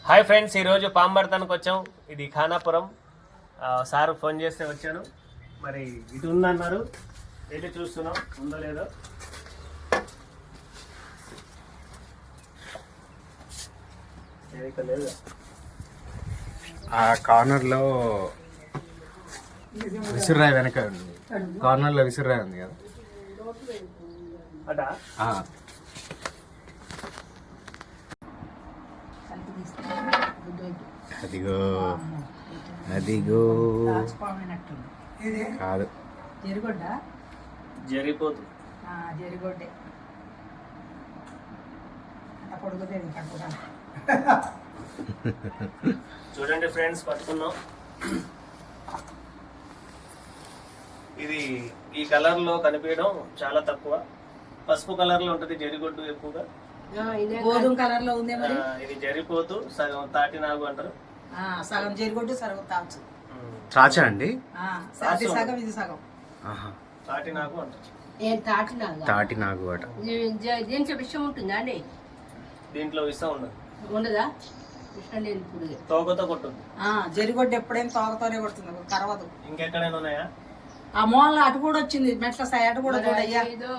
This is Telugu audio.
హాయ్ ఫ్రెండ్స్, ఈరోజు పాంబర్తానికి వచ్చాం. ఇది ఖానాపురం. సార్ ఫోన్ చేస్తే వచ్చాను. మరి ఇటు ఉందన్నారు, ఏంటి చూస్తున్నాం ఉందో లేదో. లేదు, ఆ కార్నర్లో విసిరాయి వెనక ఉంది. కార్నర్లో విసిరాయి ఉంది కదా అటా. అదిగో అదిగో కాదు, జరిపోతు జరిగొడ్డే పొడుగుతుంది. చూడండి ఫ్రెండ్స్, పట్టుకున్నాం. ఇది ఈ కలర్ లో కనిపించడం చాలా తక్కువ. పసుపు కలర్ లో ఉంటది జరిగొడ్డు ఎక్కువగా. గోధుమ కలర్ లో ఉంది. మరి ఇది జరిపోతు, సగం తాటి నాగు అంటారు. సగం జరిగొడ్డు సగం తాచు. త్రాచా అండి. అది సగం ఇది సగం. తాటి నాగు అంటారు. తాటి నాగు అట. దీంట్లో విషయం ఉంటుందా అండి? దీంట్లో విషం ఉండదు. ఉండదా? విషయం లేదు. ఇప్పుడు తోకతో కొట్టుంది. జరిగొడ్డు ఎప్పుడైనా తోకతోనే కొడుతుంది, కరవదు. ఇంకెక్కడైనా ఉన్నాయా? ఆ మూల అటు కూడా వచ్చింది, మెట్ల సై అటు కూడా చూడయ్యా. ఏదో